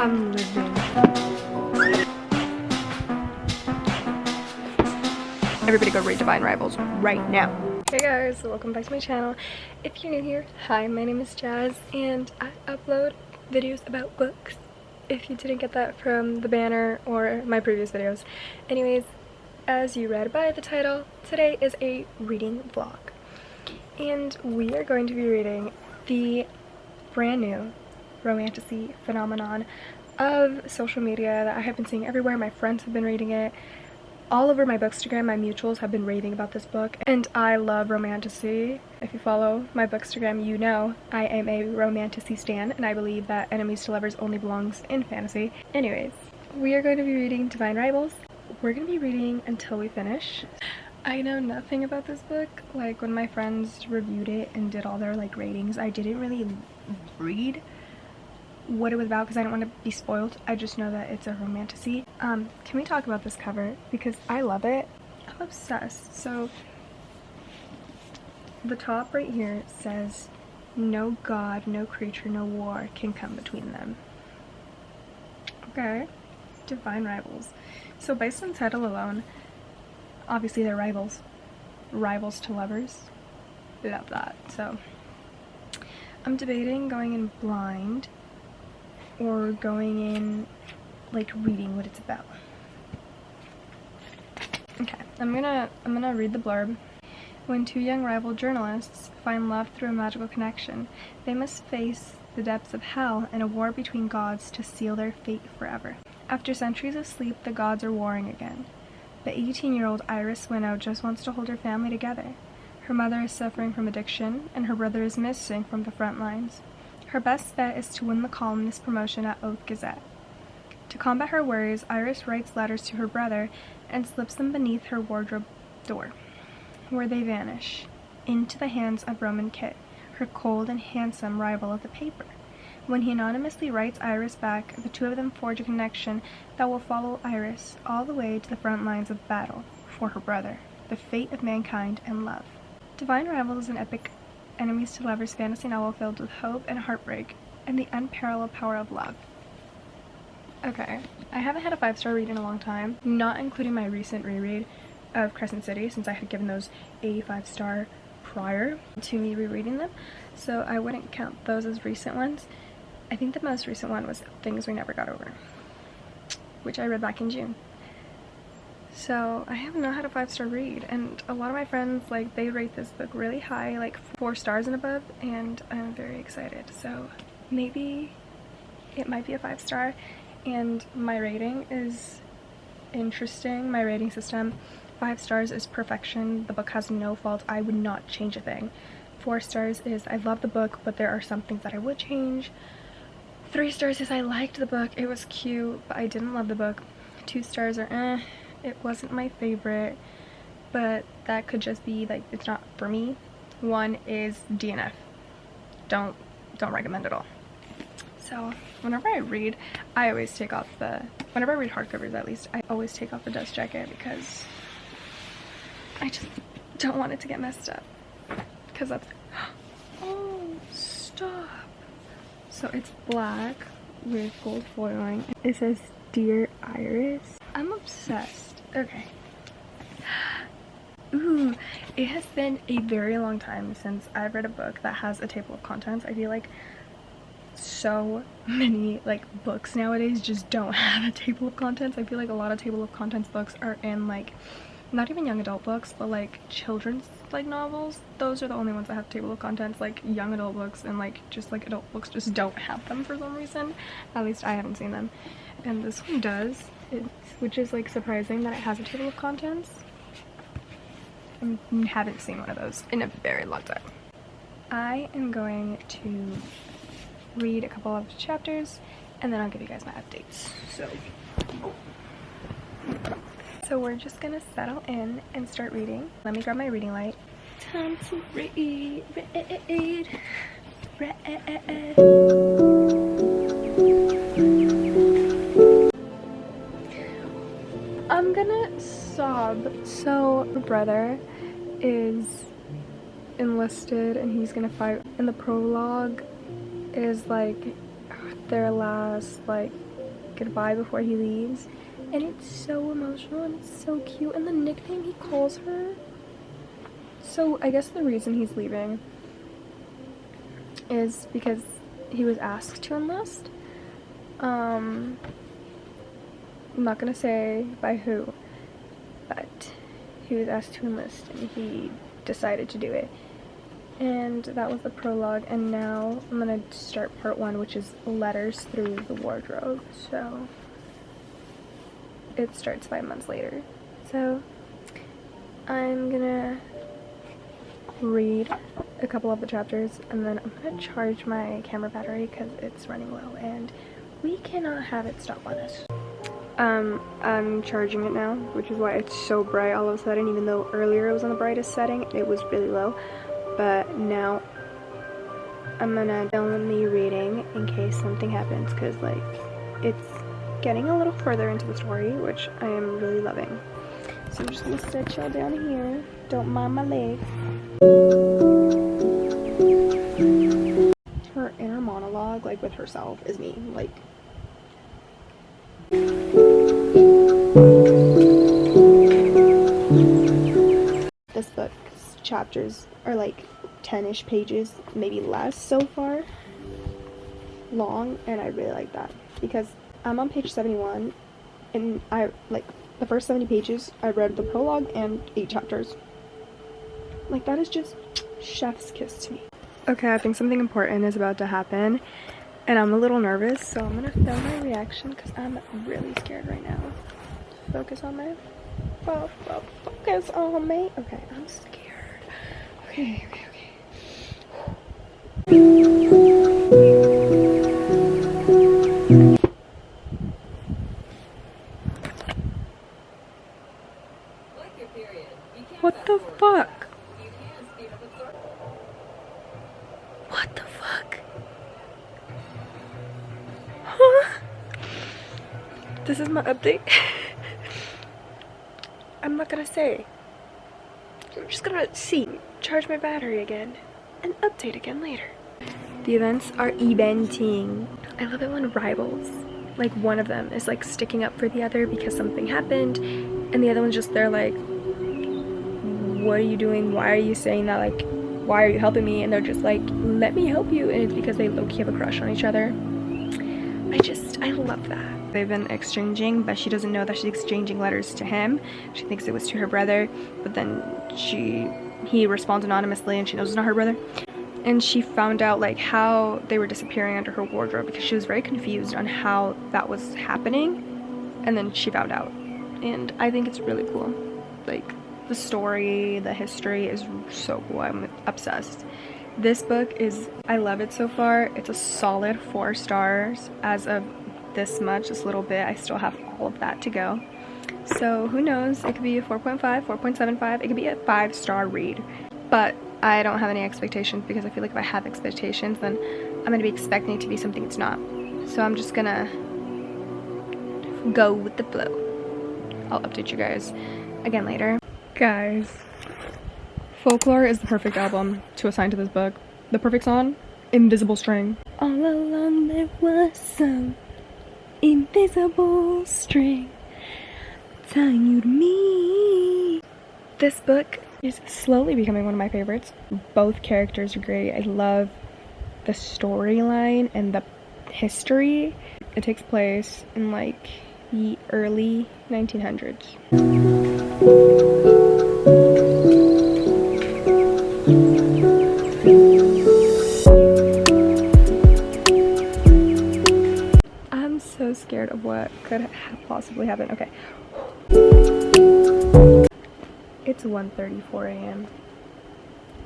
I'm living. Everybody go read Divine Rivals right now. Hey guys, welcome back to my channel. If you're new here, hi, my name is Jazz and I upload videos about books. If you didn't get that from the banner or my previous videos. Anyways, as you read by the title, today is a reading vlog. And we are going to be reading the brand new romantasy phenomenon of social media that I have been seeing everywhere. My friends have been reading it. All over my bookstagram, my mutuals have been raving about this book, and I love romantasy. If you follow my bookstagram, you know I am a romantasy stan, and I believe that enemies to lovers only belongs in fantasy. Anyways, we are going to be reading Divine Rivals. We're going to be reading until we finish. I know nothing about this book. Like, when my friends reviewed it and did all their like ratings, I didn't really read what it was about because I don't want to be spoiled. I just know that it's a romantasy. Can we talk about this cover? Because I love it. I'm obsessed. So the top right here says, "No god, no creature, no war can come between them." Okay. Divine Rivals. So based on title alone, obviously they're rivals. Rivals to lovers. Love that. So I'm debating going in blind or going in like reading what it's about. Okay, I'm gonna read the blurb. When two young rival journalists find love through a magical connection, they must face the depths of hell in a war between gods to seal their fate forever. After centuries of sleep, the gods are warring again. The 18-year-old Iris Winnow just wants to hold her family together. Her mother is suffering from addiction, and her brother is missing from the front lines. Her best bet is to win the columnist promotion at Oath Gazette. To combat her worries, Iris writes letters to her brother and slips them beneath her wardrobe door, where they vanish into the hands of Roman Kit, her cold and handsome rival of the paper. When he anonymously writes Iris back, the two of them forge a connection that will follow Iris all the way to the front lines of battle for her brother, the fate of mankind and love. Divine Rivals is an epic enemies to lovers fantasy novel filled with hope and heartbreak and the unparalleled power of love. Okay, I haven't had a 5-star read in a long time, not including my recent reread of Crescent City, since I had given those a 5-star prior to me rereading them, so I wouldn't count those as recent ones. I think the most recent one was Things We Never Got Over, which I read back in June. So I have not had a 5-star read, and a lot of my friends, like, they rate this book really high, like 4 stars and above, and I'm very excited. So maybe it might be a 5-star, and my rating is interesting. My rating system, 5 stars is perfection. The book has no faults. I would not change a thing. 4 stars is I love the book, but there are some things that I would change. 3 stars is I liked the book. It was cute, but I didn't love the book. 2 stars are it wasn't my favorite, but that could just be like it's not for me. 1 is DNF. Don't recommend at all. So whenever I read, I always take off whenever I read hardcovers, at least, I always take off the dust jacket because I just don't want it to get messed up. Because that's oh, stop. So it's black with gold foiling. It says Dear Iris. I'm obsessed. Okay. Ooh, it has been a very long time since I've read a book that has a table of contents. I feel like so many like books nowadays just don't have a table of contents. I feel like a lot of table of contents books are in like not even young adult books, but like children's like novels. Those are the only ones that have table of contents. Like young adult books and like just like adult books just don't have them for some reason. At least I haven't seen them, and this one does, which is like surprising that it has a table of contents. I haven't seen one of those in a very long time. I am going to read a couple of chapters and then I'll give you guys my updates. So we're just gonna settle in and start reading. Let me grab my reading light. Time to read. I'm gonna sob. So my brother is enlisted and he's gonna fight. In the prologue is like their last like goodbye before he leaves, and it's so emotional and it's so cute, and the nickname he calls her. So I guess the reason he's leaving is because he was asked to enlist. I'm not gonna say by who, but he was asked to enlist and he decided to do it. And that was the prologue, and now I'm gonna start part 1, which is Letters Through the Wardrobe. So it starts 5 months later. So I'm gonna read a couple of the chapters, and then I'm gonna charge my camera battery because it's running low and we cannot have it stop on us. I'm charging it now, which is why it's so bright all of a sudden, even though earlier it was on the brightest setting, it was really low. But now I'm gonna film me reading in case something happens, because like it's getting a little further into the story, which I am really loving. So I'm just gonna set y'all down here. Don't mind my legs. Her inner monologue, like with herself, is me. Like, this book's chapters are like 10-ish pages, maybe less so far long, and I really like that because I'm on page 71 and I like the first 70 pages I read the prologue and 8 chapters. Like, that is just chef's kiss to me. Okay, I think something important is about to happen and I'm a little nervous, so I'm gonna film my reaction because I'm really scared right now. Focus on me. Focus on me. Okay, I'm scared. Okay. What the fuck? What the fuck? Huh? This is my update. I'm not gonna say. I'm just gonna see, charge my battery again, and update again later. The events are eventing. I love it when rivals, like one of them is like sticking up for the other because something happened, and the other one's just there like, what are you doing? Why are you saying that? Like, why are you helping me? And they're just like, let me help you. And it's because they low-key have a crush on each other. I love that. They've been exchanging, but she doesn't know that she's exchanging letters to him. She thinks it was to her brother, but then he responds anonymously and she knows it's not her brother. And she found out like how they were disappearing under her wardrobe because she was very confused on how that was happening. And then she found out. And I think it's really cool. Like, the story, the history is so cool. I'm obsessed. This book is, I love it so far. It's a solid 4 stars as of this little bit. I still have all of that to go. So who knows? It could be a 4.5, 4.75. It could be a 5-star read. But I don't have any expectations because I feel like if I have expectations, then I'm going to be expecting it to be something it's not. So I'm just going to go with the flow. I'll update you guys again later. Guys, Folklore is the perfect album to assign to this book. The perfect song, Invisible String. All along there was some invisible string tying you to me. This book is slowly becoming one of my favorites. Both characters are great. I love the storyline and the history. It takes place in like the early 1900s. I'm so scared of what could possibly happen. Okay. It's 1:34 a.m.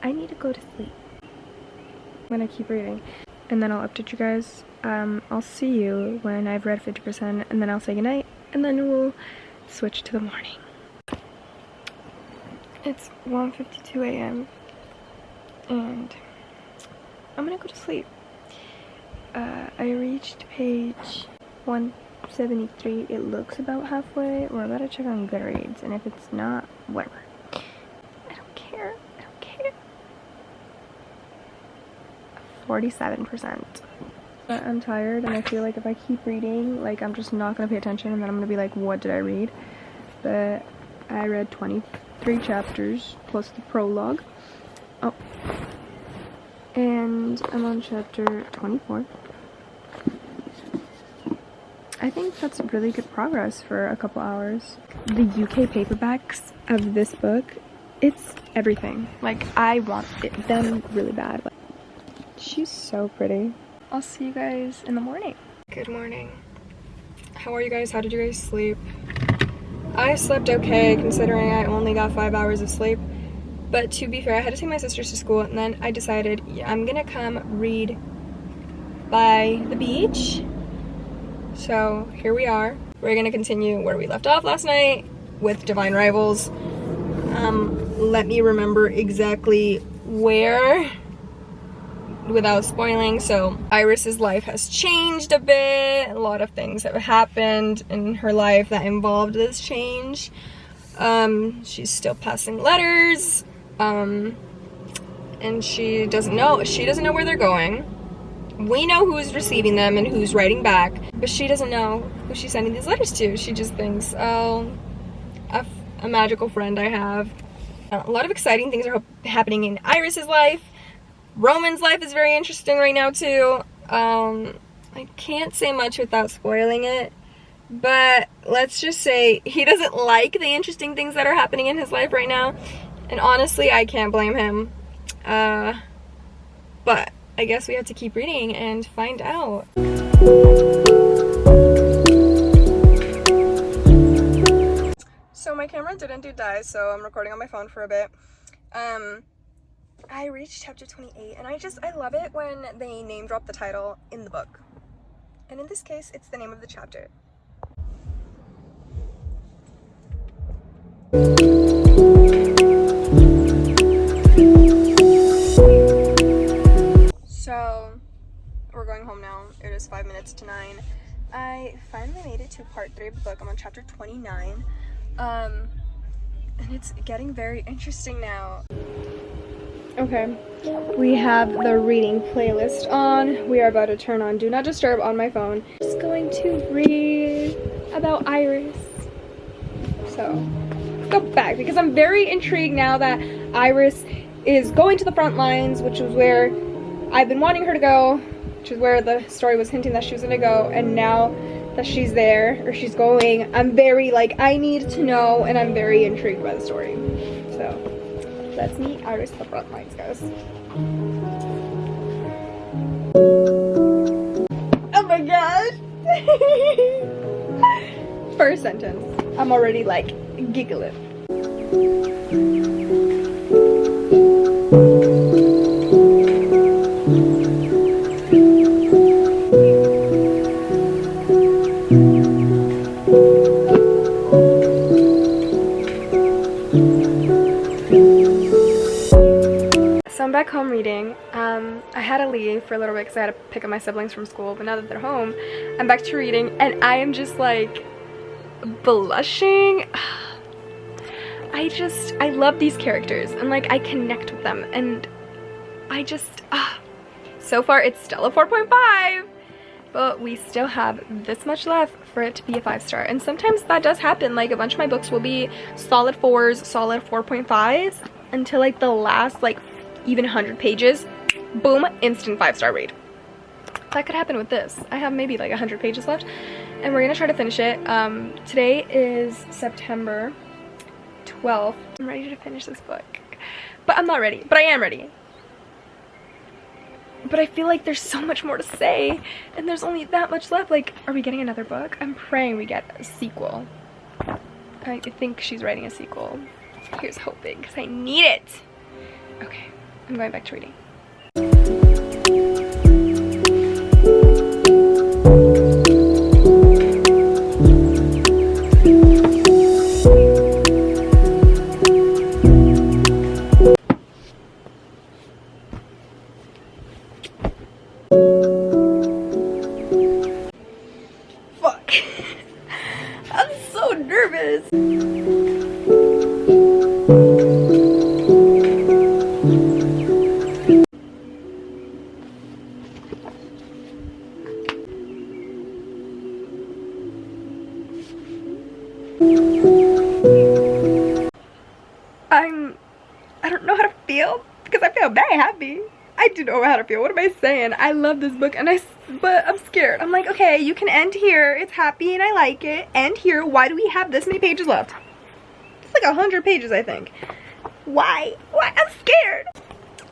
I need to go to sleep. I'm gonna keep reading and then I'll update you guys. I'll see you when I've read 50% and then I'll say goodnight and then we'll switch to the morning. It's 1:52 a.m. and I'm gonna go to sleep. I reached page 173. It looks about halfway. We're about to check on Goodreads, and if it's not, whatever. I don't care. 47%. I'm tired and I feel like if I keep reading, like I'm just not gonna pay attention and then I'm gonna be like, what did I read? But I read 23 chapters plus the prologue. Oh. And I'm on chapter 24. I think that's really good progress for a couple hours. The UK paperbacks of this book, it's everything. Like, I want them really bad. She's so pretty. I'll see you guys in the morning. Good morning. How are you guys? How did you guys sleep? I slept okay considering I only got 5 hours of sleep. But to be fair, I had to take my sisters to school and then I decided, yeah, I'm gonna come read by the beach. So here we are. We're gonna continue where we left off last night with Divine Rivals. Let me remember exactly where without spoiling. So Iris's life has changed a bit. A lot of things have happened in her life that involved this change. She's still passing letters, and she doesn't know where they're going. We know who's receiving them and who's writing back, but she doesn't know who she's sending these letters to. She just thinks, oh, a magical friend I have. A lot of exciting things are happening in Iris's life. Roman's life is very interesting right now too. I can't say much without spoiling it, but let's just say he doesn't like the interesting things that are happening in his life right now, and honestly I can't blame him. But I guess we have to keep reading and find out. So my camera didn't do die, so I'm recording on my phone for a bit. I reached chapter 28 and I love it when they name drop the title in the book. And in this case, it's the name of the chapter. So we're going home now. It is 5 minutes to 9. I finally made it to part 3 of the book. I'm on chapter 29. And it's getting very interesting now. Okay, we have the reading playlist on. We are about to turn on Do Not Disturb on my phone. Just going to read about Iris. So, let's go back because I'm very intrigued now that Iris is going to the front lines, which is where I've been wanting her to go, which is where the story was hinting that she was gonna go, and now that she's there, or she's going, I'm very, I need to know, and I'm very intrigued by the story. So, let's meet Iris at the front lines, guys. Oh my gosh! First sentence. I'm already, giggling. So I'm back home reading. I had to leave for a little bit because I had to pick up my siblings from school, but now that they're home, I'm back to reading, and I am just blushing. I love these characters, and I connect with them, and so far it's still a 4.5, but we still have this much left for it to be a 5-star, and sometimes that does happen. A bunch of my books will be solid 4s, solid 4.5s, until the last even 100 pages, boom, instant 5-star read. That could happen with this. I have maybe 100 pages left, and we're gonna try to finish it. Today is September 12th. I'm ready to finish this book, but I'm not ready, but I am ready. But I feel there's so much more to say, and there's only that much left. Are we getting another book? I'm praying we get a sequel. I think she's writing a sequel. Here's hoping, because I need it. Okay, I'm going back to reading. Fuck. I'm so nervous. feel very happy. I do know how to feel. What am I saying? I love this book, and but I'm scared. I'm like, okay, you can end here. It's happy and I like it. End here. Why do we have this many pages left? It's like 100 pages, I think. Why? Why? I'm scared.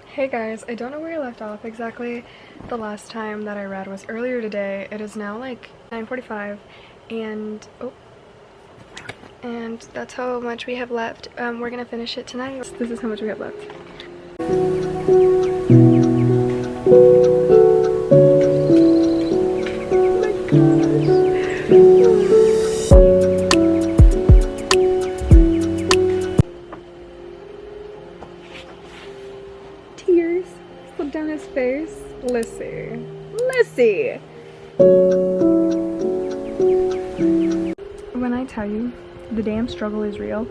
Hey guys, I don't know where I left off exactly. The last time that I read was earlier today. It is now like 9:45, and and that's how much we have left. We're gonna finish it tonight. This is how much we have left. Tears slipped down his face. Lissy. When I tell you, the damn struggle is real,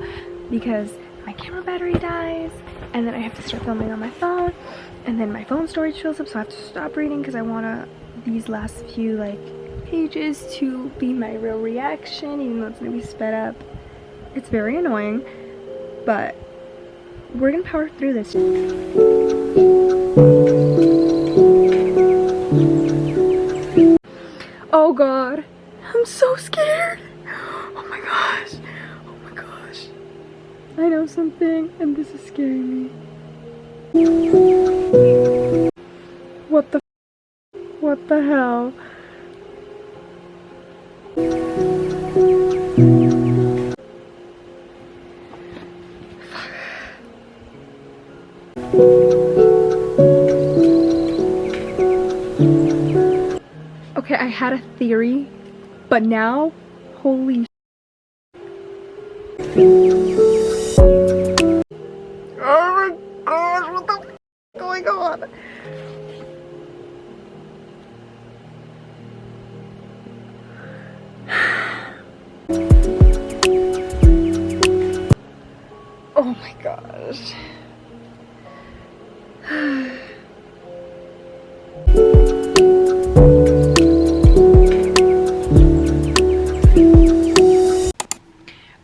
because my camera battery dies, and then I have to start filming on my phone, and then my phone storage fills up, so I have to stop reading because I want these last few like pages to be my real reaction, even though it's gonna be sped up. It's very annoying, but we're gonna power through this. Oh god, I'm so scared. Oh my gosh. Oh my gosh. I know something, and this is scaring me. What the hell? Okay, I had a theory, but now, holy sh**. Oh my gosh, what the f*** is going on? Oh my gosh.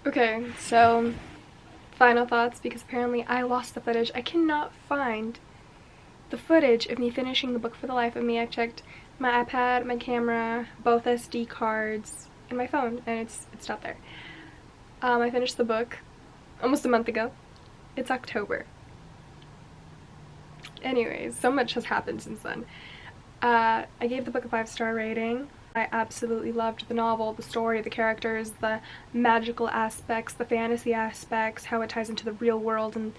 Okay, so final thoughts, because apparently I lost the footage. I cannot find the footage of me finishing the book for the life of me. I checked my iPad, my camera, both SD cards, and my phone, and it's not there. I finished the book almost a month ago. It's October. Anyways, so much has happened since then. I gave the book a 5-star rating. I absolutely loved the novel, the story, the characters, the magical aspects, the fantasy aspects, how it ties into the real world, and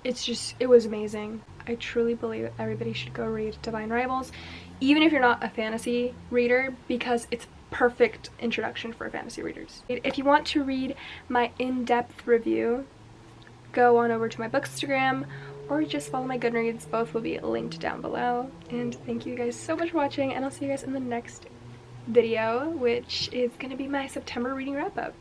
it was amazing. I truly believe that everybody should go read Divine Rivals, even if you're not a fantasy reader, because it's perfect introduction for fantasy readers. If you want to read my in-depth review, go on over to my Bookstagram or just follow my Goodreads. Both will be linked down below. And thank you guys so much for watching, and I'll see you guys in the next video, which is going to be my September reading wrap-up.